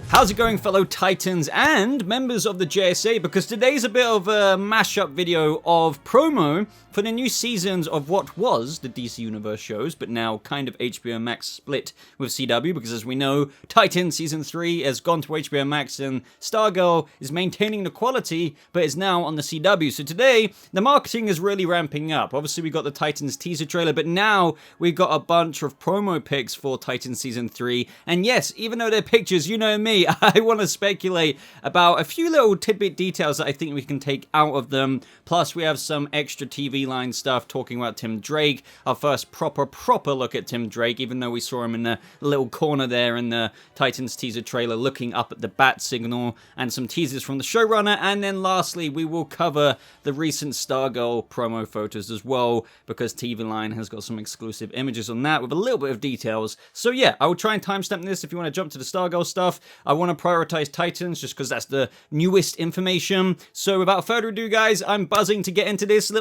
How's it going, fellow Titans and members of the JSA? Because today's a bit of a mashup video of promo for the new seasons of what was the DC Universe shows, but now kind of HBO Max split with CW, because as we know, Titans Season 3 has gone to HBO Max and Stargirl is maintaining the quality, but is now on the CW. So today, the marketing is really ramping up. Obviously, we got the Titans teaser trailer, but now we've got a bunch of promo pics for Titans Season 3. And yes, even though they're pictures, you know me, I want to speculate about a few little tidbit details that I think we can take out of them. Plus, we have some extra TV line stuff talking about Tim Drake. Our first proper look at Tim Drake, even though we saw him in the little corner there in the Titans teaser trailer looking up at the bat signal, and some teasers from the showrunner. And then lastly, we will cover the recent Stargirl promo photos as well, because TV Line has got some exclusive images on that with a little bit of details. So yeah, I will try and timestamp this if you want to jump to the Stargirl stuff. I want to prioritize Titans just because that's the newest information. So without further ado, guys, I'm buzzing to get into this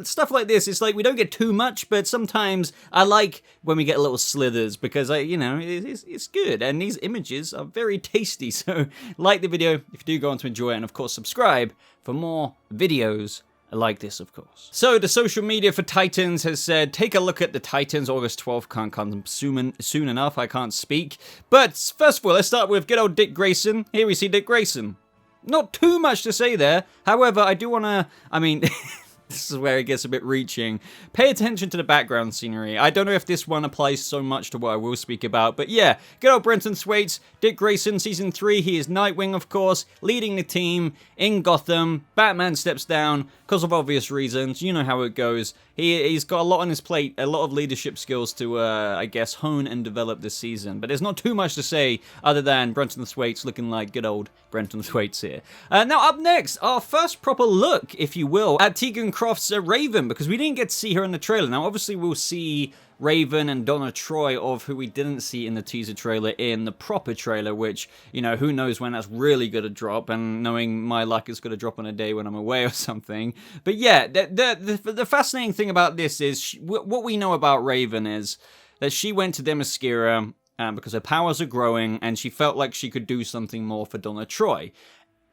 stuff like this. It's like we don't get too much, but sometimes I like when we get little slithers because it's good, and these images are very tasty. So like the video if you do go on to enjoy it, and of course subscribe for more videos like this, of course. So the social media for Titans has said, take a look at the Titans. August 12th can't come soon enough. I can't speak. But first of all, let's start with good old Dick Grayson. Here we see Dick Grayson. Not too much to say there. However, I do want to, this is where it gets a bit reaching. Pay attention to the background scenery. I don't know if this one applies so much to what I will speak about, but yeah, good old Brenton Thwaites, Dick Grayson, Season 3, he is Nightwing, of course, leading the team in Gotham. Batman steps down because of obvious reasons. You know how it goes. He's got a lot on his plate, a lot of leadership skills to, I guess, hone and develop this season. But there's not too much to say other than Brenton Thwaites looking like good old Brenton Thwaites here. Now, up next, our first proper look, if you will, at Tegan Croft's Raven, because we didn't get to see her in the trailer. Now, obviously, we'll see Raven and Donna Troy, of who we didn't see in the teaser trailer, in the proper trailer, which, you know, who knows when that's really going to drop, and knowing my luck, it's going to drop on a day when I'm away or something. But yeah, the fascinating thing about this is, what we know about Raven is that she went to Themyscira because her powers are growing, and she felt like she could do something more for Donna Troy.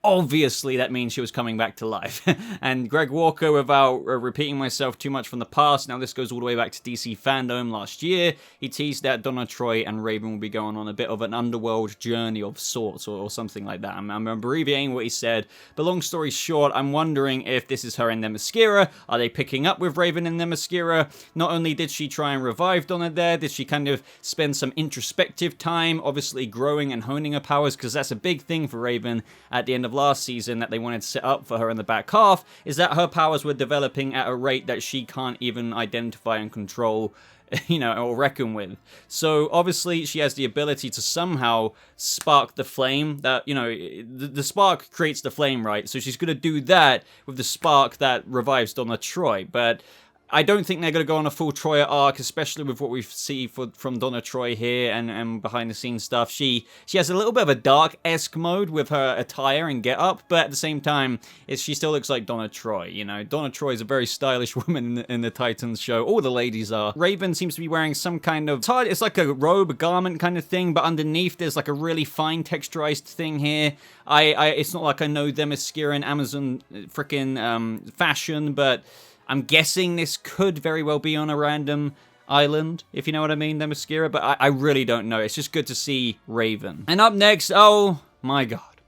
Obviously, that means she was coming back to life. And Greg Walker, without repeating myself too much from the past, now this goes all the way back to DC Fandom last year, he teased that Donna Troy and Raven will be going on a bit of an underworld journey of sorts, or something like that. I'm abbreviating what he said, but long story short, I'm wondering if this is her in Themyscira. Are they picking up with Raven in Themyscira? Not only did she try and revive Donna there, did she kind of spend some introspective time, obviously growing and honing her powers, because that's a big thing for Raven at the end of last season that they wanted to set up for her in the back half, is that her powers were developing at a rate that she can't even identify and control, you know, or reckon with. So obviously she has the ability to somehow spark the flame that, you know, the spark creates the flame, right? So she's going to do that with the spark that revives Donna Troy. But I don't think they're going to go on a full Troy arc, especially with what we see from Donna Troy here and behind the scenes stuff. She has a little bit of a dark-esque mode with her attire and get-up, but at the same time, she still looks like Donna Troy, you know. Donna Troy is a very stylish woman in the Titans show. All the ladies are. Raven seems to be wearing some kind of, it's like a robe, a garment kind of thing, but underneath there's like a really fine texturized thing here. It's not like I know Themyscira and Amazon frickin' fashion, but I'm guessing this could very well be on a random island, if you know what I mean, Themyscira, but I really don't know. It's just good to see Raven. And up next, oh my god,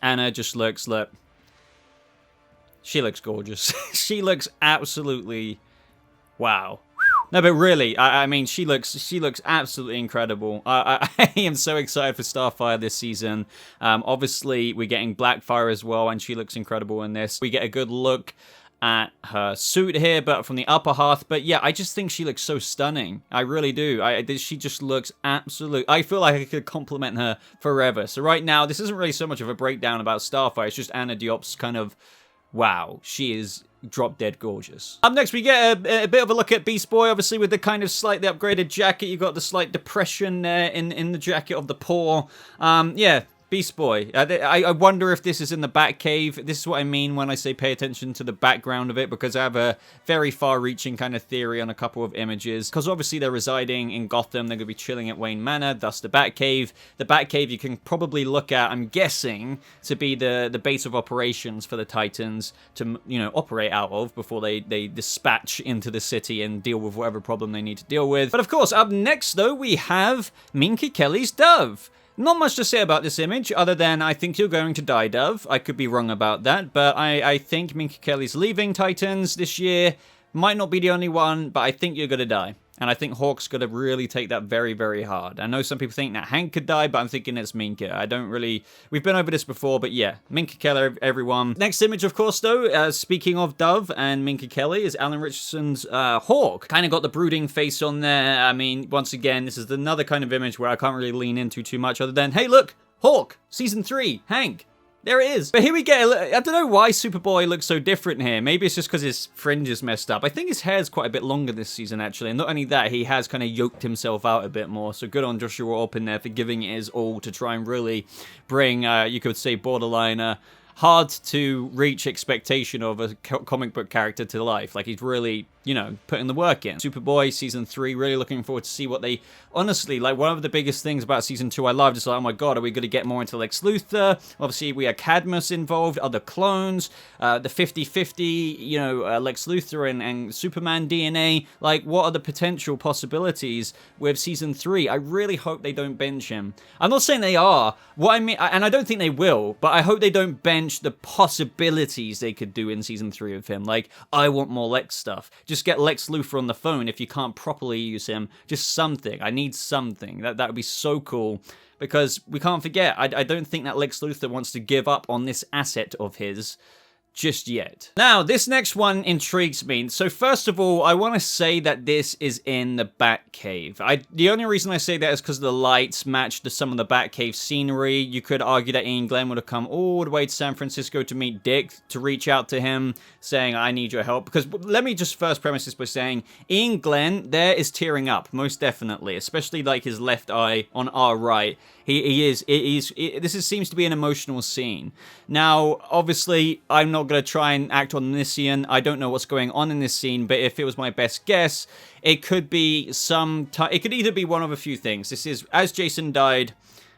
Anna just looks, look, she looks gorgeous. She looks absolutely, wow. No, but really, I mean, she looks absolutely incredible. I am so excited for Starfire this season. Obviously, we're getting Blackfire as well, and she looks incredible in this. We get a good look at her suit here, but from the upper half. But yeah, I just think she looks so stunning. I really do. She just looks absolute. I feel like I could compliment her forever. So right now, this isn't really so much of a breakdown about Starfire. It's just Anna Diop's kind of, wow, she is drop dead gorgeous. Up next, we get a bit of a look at Beast Boy, obviously with the kind of slightly upgraded jacket. You got the slight depression there in the jacket of the paw. Yeah, Beast Boy. I wonder if this is in the Batcave. This is what I mean when I say pay attention to the background of it, because I have a very far-reaching kind of theory on a couple of images. Because obviously they're residing in Gotham, they're going to be chilling at Wayne Manor, thus the Batcave. The Batcave you can probably look at, I'm guessing, to be the base of operations for the Titans to, you know, operate out of before they dispatch into the city and deal with whatever problem they need to deal with. But of course, up next though, we have Minka Kelly's Dove. Not much to say about this image, other than I think you're going to die, Dove. I could be wrong about that, but I think Minka Kelly's leaving Titans this year. Might not be the only one, but I think you're going to die. And I think Hawk's going to really take that very, very hard. I know some people think that Hank could die, but I'm thinking it's Minka. I don't really... We've been over this before, but yeah. Minka Kelly, everyone. Next image, of course, though, speaking of Dove and Minka Kelly, is Alan Richardson's Hawk. Kind of got the brooding face on there. I mean, once again, this is another kind of image where I can't really lean into too much other than, hey, look! Hawk! Season 3! Hank! There it is. But here we get, I don't know why Superboy looks so different here. Maybe it's just because his fringe is messed up. I think his hair's quite a bit longer this season, actually. And not only that, he has kind of yoked himself out a bit more. So good on Joshua Orpin there for giving it his all to try and really bring, you could say, borderline, hard to reach expectation of a comic book character to life. Like, he's really, you know, putting the work in. Superboy, Season 3, really looking forward to see what they... Honestly, like, one of the biggest things about Season 2 I loved is like, oh my god, are we going to get more into Lex Luthor? Obviously, we had Cadmus involved, other clones, the 50-50, you know, Lex Luthor and Superman DNA. Like, what are the potential possibilities with Season 3? I really hope they don't bench him. I'm not saying they are. What I mean, and I don't think they will, but I hope they don't bench the possibilities they could do in Season 3 of him. Like, I want more Lex stuff. Just get Lex Luthor on the phone if you can't properly use him. Just something. I need something. That would be so cool. Because we can't forget, I don't think that Lex Luthor wants to give up on this asset of his just yet. Now, this next one intrigues me. So first of all, I want to say that this is in the Batcave. The only reason I say that is because the lights match some of the Batcave scenery. You could argue that Ian Glenn would have come all the way to San Francisco to meet Dick, to reach out to him, saying, I need your help. Because let me just first premise this by saying, Ian Glenn there is tearing up, most definitely. Especially like his left eye on our right. This seems to be an emotional scene. Now, obviously, I'm not going to try and act omniscient. I don't know what's going on in this scene, but if it was my best guess, it could be it could either be one of a few things. This is, as Jason died,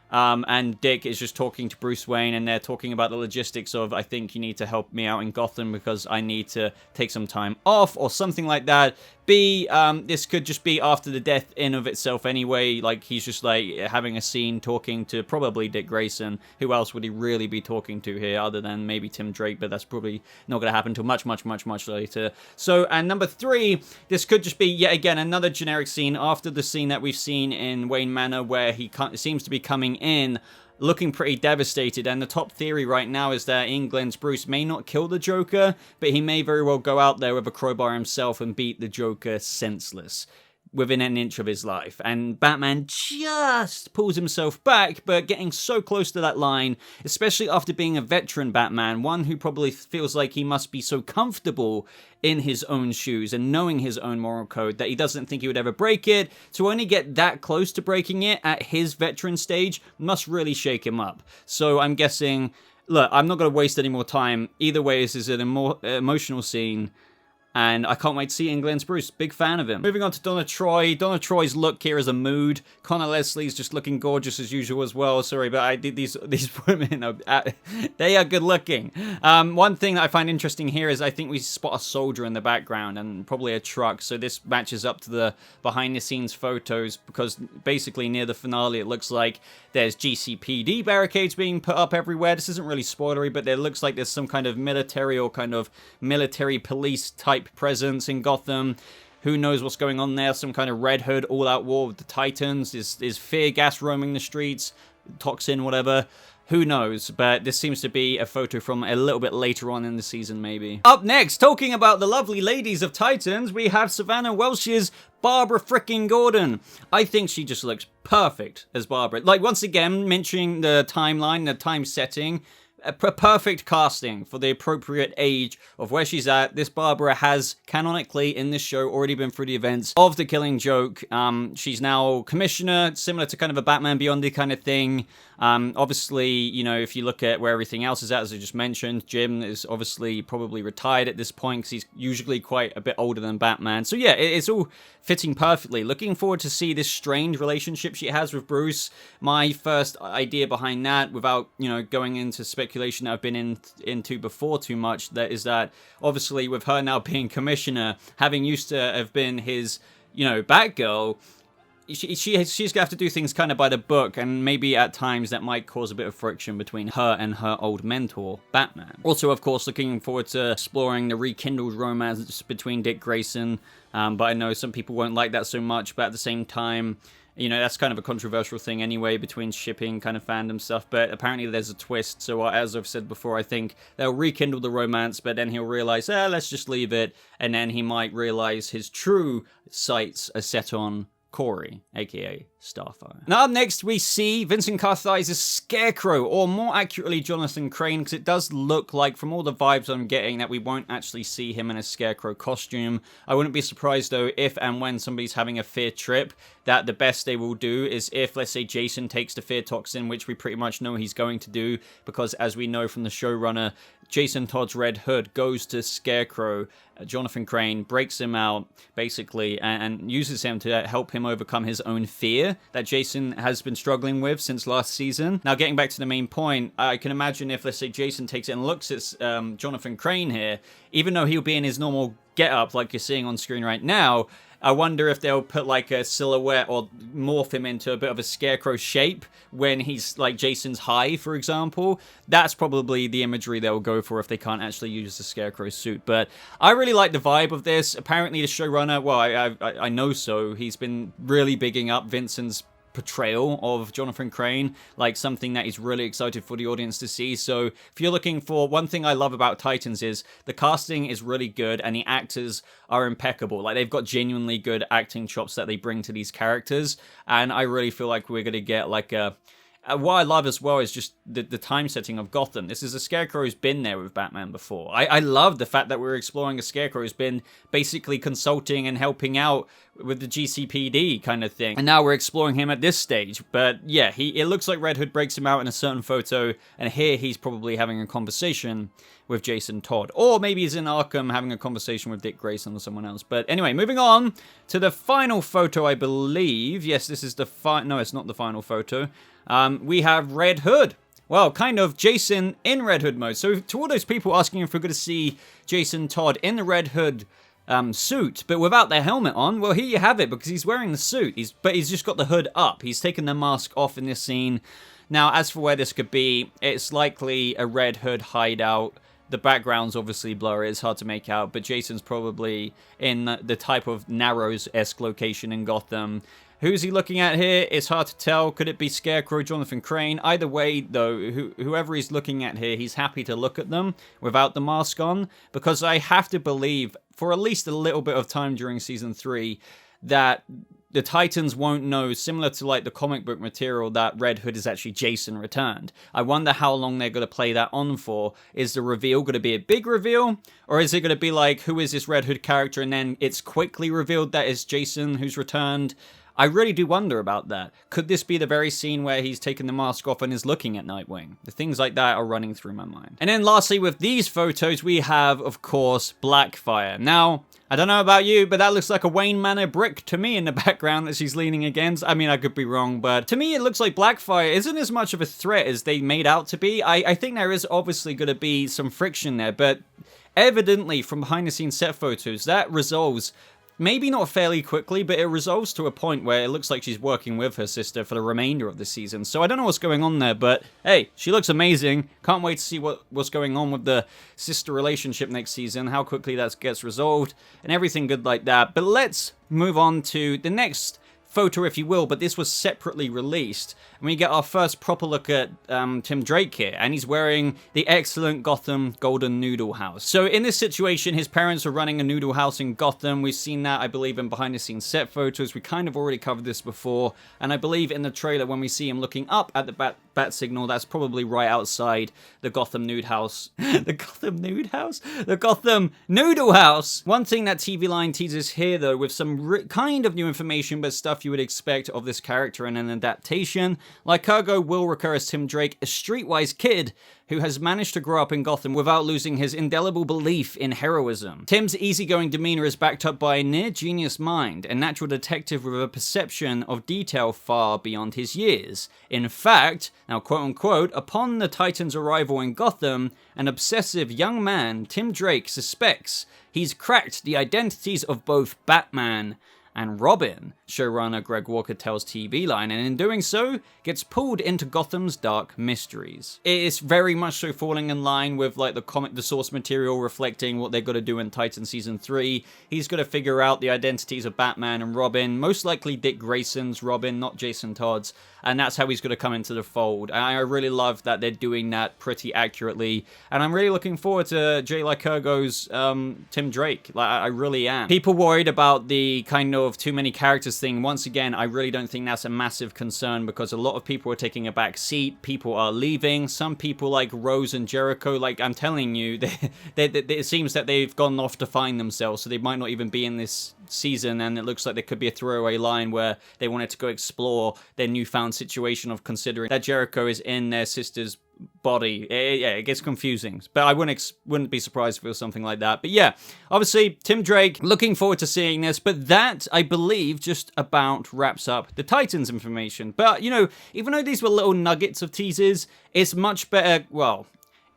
and Dick is just talking to Bruce Wayne, and they're talking about the logistics of, I think you need to help me out in Gotham because I need to take some time off, or something like that. B, this could just be after the death in of itself anyway, like he's just like having a scene talking to probably Dick Grayson. Who else would he really be talking to here other than maybe Tim Drake, but that's probably not going to happen until much later. So, and number 3, this could just be yet again another generic scene after the scene that we've seen in Wayne Manor where he seems to be coming in looking pretty devastated, and the top theory right now is that Ian Glenn's Bruce may not kill the Joker, but he may very well go out there with a crowbar himself and beat the Joker senseless within an inch of his life. And Batman just pulls himself back, but getting so close to that line, especially after being a veteran Batman, one who probably feels like he must be so comfortable in his own shoes and knowing his own moral code that he doesn't think he would ever break it, to only get that close to breaking it at his veteran stage must really shake him up. So I'm guessing, look, I'm not going to waste any more time. Either way, this is an emotional scene, and I can't wait to see England's Bruce. Big fan of him. Moving on to Donna Troy. Donna Troy's look here is a mood. Connor Leslie's just looking gorgeous as usual as well. Sorry, but I did these women, they are good looking. One thing that I find interesting here is I think we spot a soldier in the background and probably a truck. So this matches up to the behind the scenes photos, because basically near the finale it looks like there's GCPD barricades being put up everywhere. This isn't really spoilery, but it looks like there's some kind of military or kind of military police type presence in Gotham. Who knows what's going on there? Some kind of Red Hood all-out war with the Titans. Is fear gas roaming the streets? Toxin, whatever. Who knows? But this seems to be a photo from a little bit later on in the season, maybe. Up next, talking about the lovely ladies of Titans, we have Savannah Welsh's Barbara frickin' Gordon. I think she just looks perfect as Barbara. Like, once again, mentioning the timeline, the time setting, a perfect casting for the appropriate age of where she's at. This Barbara has canonically in this show already been through the events of the Killing Joke. She's now commissioner, similar to kind of a Batman Beyond kind of thing. Obviously, you know, if you look at where everything else is at, as I just mentioned, Jim is obviously probably retired at this point because he's usually quite a bit older than Batman. So yeah, it's all fitting perfectly. Looking forward to see this strained relationship she has with Bruce. My first idea behind that, without, you know, going into speculation that I've been into before too much, that is that obviously with her now being commissioner, having used to have been his, you know, Batgirl, she's going to have to do things kind of by the book, and maybe at times that might cause a bit of friction between her and her old mentor, Batman. Also, of course, looking forward to exploring the rekindled romance between Dick Grayson, but I know some people won't like that so much, but at the same time, you know, that's kind of a controversial thing anyway between shipping kind of fandom stuff, but apparently there's a twist, so as I've said before, I think they'll rekindle the romance, but then he'll realize, let's just leave it, and then he might realize his true sights are set on Corey, aka Starfire. Now up next we see Vincent Kartheiser's Scarecrow, or more accurately Jonathan Crane, because it does look like, from all the vibes I'm getting, that we won't actually see him in a Scarecrow costume. I wouldn't be surprised though if and when somebody's having a fear trip, that the best they will do is if, let's say, Jason takes the fear toxin, which we pretty much know he's going to do, because as we know from the showrunner, Jason Todd's Red Hood goes to Scarecrow, Jonathan Crane breaks him out, basically, and uses him to help him overcome his own fear that Jason has been struggling with since last season. Now, getting back to the main point, I can imagine if, let's say, Jason takes it and looks at Jonathan Crane here, even though he'll be in his normal get-up like you're seeing on screen right now, I wonder if they'll put like a silhouette or morph him into a bit of a Scarecrow shape when he's like Jason's high, for example. That's probably the imagery they'll go for if they can't actually use the Scarecrow suit. But I really like the vibe of this. Apparently the showrunner, well, I know so, he's been really bigging up Vincent's portrayal of Jonathan Crane, like something that he's really excited for the audience to see. So if you're looking for, one thing I love about Titans is the casting is really good and the actors are impeccable. Like, they've got genuinely good acting chops that they bring to these characters, and I really feel like we're gonna get like a what I love as well is just the time setting of Gotham. This is a Scarecrow who's been there with Batman before. I love the fact that we're exploring a Scarecrow who's been basically consulting and helping out with the GCPD kind of thing. And now we're exploring him at this stage. But yeah, it looks like Red Hood breaks him out in a certain photo, and here he's probably having a conversation with Jason Todd. Or maybe he's in Arkham having a conversation with Dick Grayson or someone else. But anyway, moving on to the final photo, I believe. Yes, this is the no, it's not the final photo. We have Red Hood. Well, kind of Jason in Red Hood mode. So to all those people asking if we're going to see Jason Todd in the Red Hood suit, but without the helmet on, well, here you have it, because he's wearing the suit. But he's just got the hood up. He's taken the mask off in this scene. Now, as for where this could be, it's likely a Red Hood hideout. The background's obviously blurry, it's hard to make out, but Jason's probably in the type of Narrows-esque location in Gotham. Who's he looking at here? It's hard to tell. Could it be Scarecrow, Jonathan Crane? Either way, though, whoever he's looking at here, he's happy to look at them without the mask on, because I have to believe, for at least a little bit of time during Season 3, that the Titans won't know, similar to like the comic book material, that Red Hood is actually Jason returned. I wonder how long they're going to play that on for. Is the reveal going to be a big reveal? Or is it going to be like, who is this Red Hood character? And then it's quickly revealed that it's Jason who's returned. I really do wonder about that. Could this be the very scene where he's taken the mask off and is looking at Nightwing? The things like that are running through my mind. And then lastly, with these photos, we have, of course, Blackfire. Now, I don't know about you, but that looks like a Wayne Manor brick to me in the background that she's leaning against. I mean, I could be wrong, but to me, it looks like Blackfire isn't as much of a threat as they made out to be. I think there is obviously going to be some friction there, but evidently from behind-the-scenes set photos, that resolves maybe not fairly quickly, but it resolves to a point where it looks like she's working with her sister for the remainder of the season. So I don't know what's going on there, but hey, she looks amazing. Can't wait to see what's going on with the sister relationship next season, how quickly that gets resolved, and everything good like that. But let's move on to the next photo, if you will, but this was separately released. And we get our first proper look at Tim Drake here, and he's wearing the excellent Gotham Golden Noodle House. So in this situation, his parents are running a noodle house in Gotham. We've seen that, I believe, in behind-the-scenes set photos. We kind of already covered this before, and I believe in the trailer when we see him looking up at the bat signal. That's probably right outside the Gotham Nude House. The Gotham Nude House? The Gotham Noodle House! One thing that TV Line teases here, though, with some kind of new information, but stuff you would expect of this character in an adaptation, Lycurgo will recur as Tim Drake, a streetwise kid who has managed to grow up in Gotham without losing his indelible belief in heroism. Tim's easygoing demeanor is backed up by a near-genius mind, a natural detective with a perception of detail far beyond his years. In fact, now quote-unquote, upon the Titans' arrival in Gotham, an obsessive young man, Tim Drake, suspects he's cracked the identities of both Batman and Robin, showrunner Greg Walker tells TV Line, and in doing so, gets pulled into Gotham's dark mysteries. It is very much so falling in line with like the source material reflecting what they're going to do in Titan Season 3. He's going to figure out the identities of Batman and Robin, most likely Dick Grayson's Robin, not Jason Todd's, and that's how he's going to come into the fold. And I really love that they're doing that pretty accurately, and I'm really looking forward to Jay Lycurgo's Tim Drake. Like, I really am. People worried about the kind of too many characters thing. Once again, I really don't think that's a massive concern because a lot of people are taking a back seat. People are leaving. Some people like Rose and Jericho, like I'm telling you, it seems that they've gone off to find themselves, so they might not even be in this season, and it looks like there could be a throwaway line where they wanted to go explore their newfound situation of considering that Jericho is in their sister's body. Yeah, it gets confusing, but I wouldn't be surprised if it was something like that. But yeah, obviously Tim Drake, looking forward to seeing this, but that I believe just about wraps up the Titans information. But you know, even though these were little nuggets of teasers, it's much better. Well,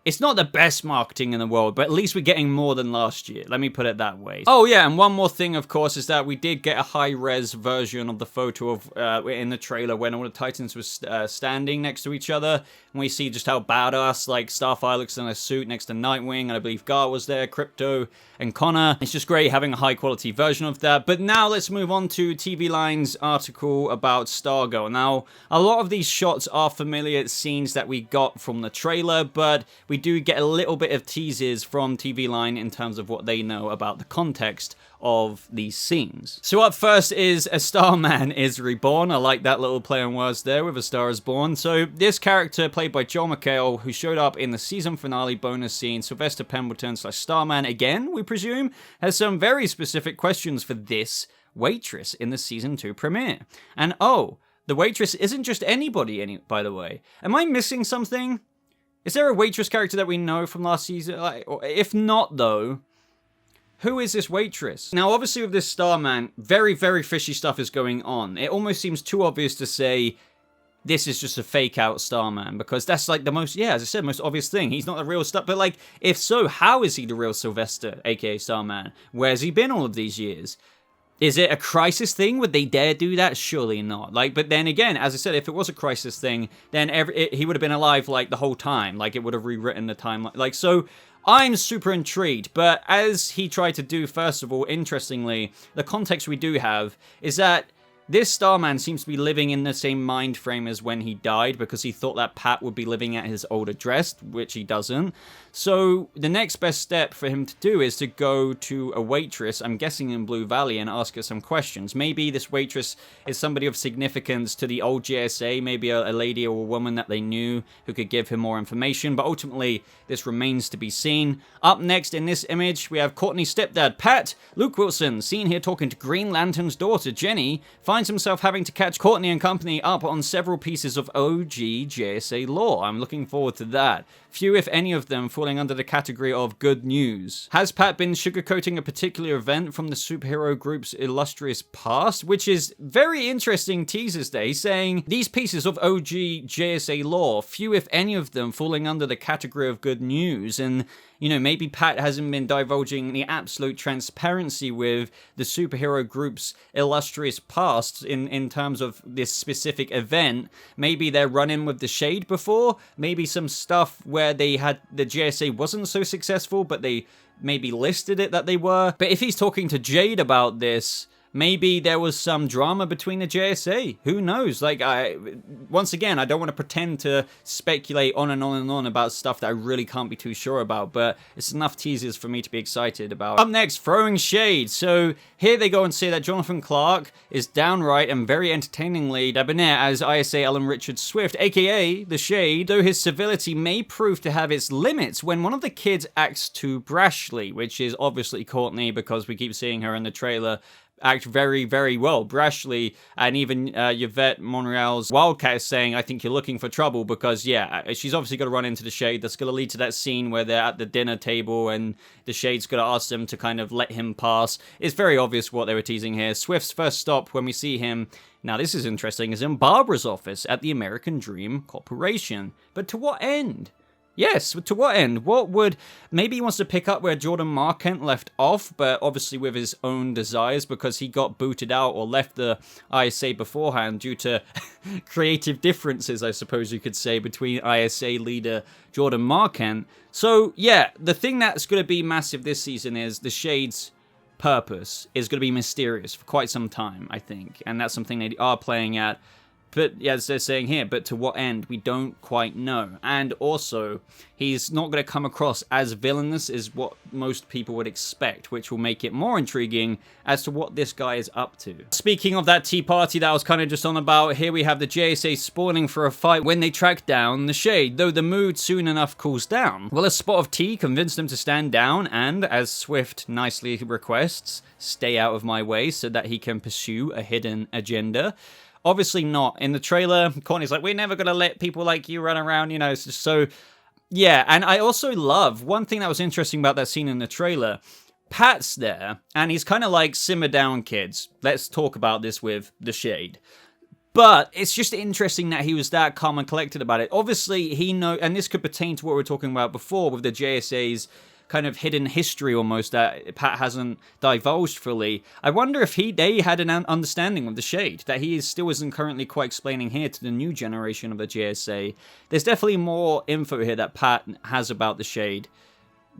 it's not the best marketing in the world, but at least we're getting more than last year. Let me put it that way. Oh yeah, and one more thing, of course, is that we did get a high-res version of the photo of in the trailer when all the Titans were standing next to each other, and we see just how badass, like, Starfire looks in a suit next to Nightwing, and I believe Gar was there, Crypto, and Connor. It's just great having a high-quality version of that. But now let's move on to TV Line's article about Stargirl. Now, a lot of these shots are familiar scenes that we got from the trailer, but we do get a little bit of teasers from TV Line in terms of what they know about the context of these scenes. So up first is A Starman is Reborn. I like that little play on words there with A Star is Born. So this character, played by Joel McHale, who showed up in the season finale bonus scene, Sylvester Pemberton / Starman again, we presume, has some very specific questions for this waitress in the season 2 premiere. And oh, the waitress isn't just anybody, by the way. Am I missing something? Is there a waitress character that we know from last season? If not, though, who is this waitress? Now, obviously with this Starman, very, very fishy stuff is going on. It almost seems too obvious to say this is just a fake-out Starman, because that's like the most, yeah, as I said, most obvious thing. He's not the real stuff, but like, if so, how is he the real Sylvester, aka Starman? Where's he been all of these years? Is it a crisis thing? Would they dare do that? Surely not. Like, but then again, as I said, if it was a crisis thing, then he would have been alive like the whole time. Like, it would have rewritten the timeline. Like, so I'm super intrigued. But as he tried to do, first of all, interestingly, the context we do have is that this Starman seems to be living in the same mind frame as when he died, because he thought that Pat would be living at his old address, which he doesn't. So the next best step for him to do is to go to a waitress, I'm guessing in Blue Valley, and ask her some questions. Maybe this waitress is somebody of significance to the old GSA, maybe a lady or a woman that they knew who could give him more information, but ultimately this remains to be seen. Up next in this image, we have Courtney's stepdad, Pat. Luke Wilson, seen here talking to Green Lantern's daughter, Jenny, finds himself having to catch Courtney and company up on several pieces of OG JSA lore. I'm looking forward to that. Few, if any of them, falling under the category of good news. Has Pat been sugarcoating a particular event from the superhero group's illustrious past? Which is very interesting teasers there. He's saying these pieces of OG JSA lore, few, if any of them, falling under the category of good news. And, you know, maybe Pat hasn't been divulging the absolute transparency with the superhero group's illustrious past in terms of this specific event. Maybe they're running with the shade before. Maybe some stuff where they had the JSA wasn't so successful, but they maybe listed it that they were. But if he's talking to Jade about this, maybe there was some drama between the JSA. Who knows? Like, once again, I don't want to pretend to speculate on and on and on about stuff that I really can't be too sure about, but it's enough teasers for me to be excited about. Up next, throwing shade. So here they go and say that Jonathan Clark is downright and very entertainingly debonair as ISA Alan Richard Swift, aka The Shade, though his civility may prove to have its limits when one of the kids acts too brashly, which is obviously Courtney, because we keep seeing her in the trailer act very, very well, brashly, and even Yvette Monreal's Wildcat is saying, I think you're looking for trouble, because, yeah, she's obviously going to run into the Shade. That's going to lead to that scene where they're at the dinner table, and the Shade's going to ask them to kind of let him pass. It's very obvious what they were teasing here. Swift's first stop when we see him, now this is interesting, is in Barbara's office at the American Dream Corporation. But to what end? Yes, to what end? What would... Maybe he wants to pick up where Jordan Marquand left off, but obviously with his own desires, because he got booted out or left the ISA beforehand due to creative differences, I suppose you could say, between ISA leader Jordan Marquand. So, yeah, the thing that's going to be massive this season is the Shade's purpose is going to be mysterious for quite some time, I think. And that's something they are playing at. But, yeah, as they're saying here, but to what end, we don't quite know. And also, he's not going to come across as villainous as what most people would expect, which will make it more intriguing as to what this guy is up to. Speaking of that tea party that I was kind of just on about, here we have the JSA spawning for a fight when they track down the Shade, though the mood soon enough cools down. Well, a spot of tea convinced them to stand down and, as Swift nicely requests, stay out of my way so that he can pursue a hidden agenda. Obviously not. In the trailer, Courtney's like, we're never going to let people like you run around, you know, it's just so... Yeah, and I also love, one thing that was interesting about that scene in the trailer, Pat's there, and he's kind of like, simmer down, kids. Let's talk about this with the Shade. But it's just interesting that he was that calm and collected about it. Obviously, he knows, and this could pertain to what we were talking about before with the JSA's kind of hidden history almost that Pat hasn't divulged fully. I wonder if they had an understanding of the Shade that he still isn't currently quite explaining here to the new generation of the JSA. There's definitely more info here that Pat has about the Shade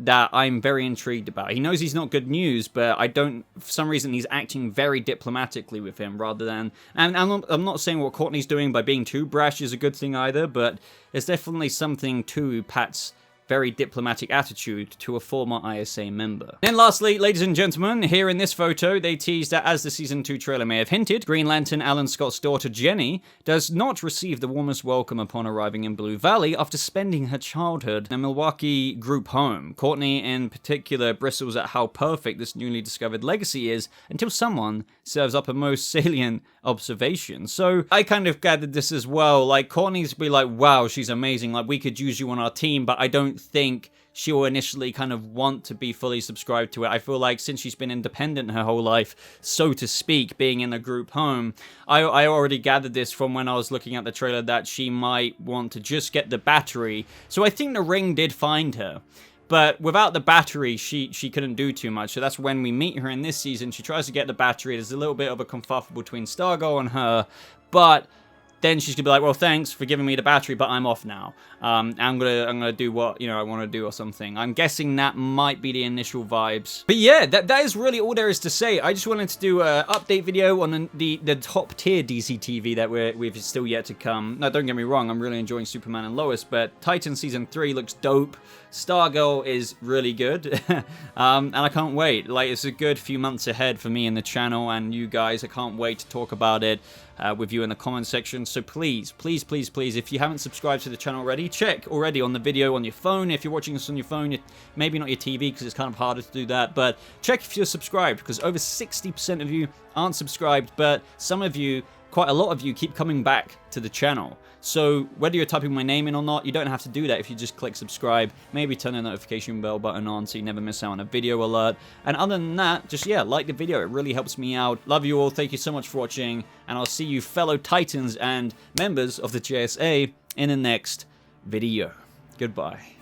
that I'm very intrigued about. He knows he's not good news, but for some reason he's acting very diplomatically with him rather than, and I'm not saying what Courtney's doing by being too brash is a good thing either, but there's definitely something to Pat's very diplomatic attitude to a former ISA member. And lastly, ladies and gentlemen, here in this photo, they teased that, as the Season 2 trailer may have hinted, Green Lantern Alan Scott's daughter Jenny does not receive the warmest welcome upon arriving in Blue Valley after spending her childhood in a Milwaukee group home. Courtney, in particular, bristles at how perfect this newly discovered legacy is until someone serves up a most salient observation. So I kind of gathered this as well, like Courtney's be like, wow, she's amazing, like we could use you on our team, but I don't think she'll initially kind of want to be fully subscribed to it. I feel like since she's been independent her whole life, so to speak, being in a group home, I already gathered this from when I was looking at the trailer that she might want to just get the battery. So I think the ring did find her. But without the battery, she couldn't do too much. So that's when we meet her in this season. She tries to get the battery. There's a little bit of a kerfuffle between Stargirl and her. But then she's gonna be like, well, thanks for giving me the battery, but I'm off now. I'm gonna do what, you know, I want to do or something. I'm guessing that might be the initial vibes. But yeah, that is really all there is to say. I just wanted to do an update video on the top tier DC TV that we've still yet to come. No, don't get me wrong, I'm really enjoying Superman and Lois, but Titan Season 3 looks dope. Stargirl is really good, and I can't wait. Like, it's a good few months ahead for me and the channel and you guys. I can't wait to talk about it with you in the comment section. So please, please, please, please, if you haven't subscribed to the channel already, check already on the video on your phone. If you're watching this on your phone, maybe not your TV because it's kind of harder to do that, but check if you're subscribed, because over 60% of you aren't subscribed, but some of you, quite a lot of you, keep coming back to the channel. So whether you're typing my name in or not, you don't have to do that if you just click subscribe. Maybe turn the notification bell button on so you never miss out on a video alert. And other than that, just, yeah, like the video. It really helps me out. Love you all. Thank you so much for watching. And I'll see you fellow Titans and members of the JSA in the next video. Goodbye.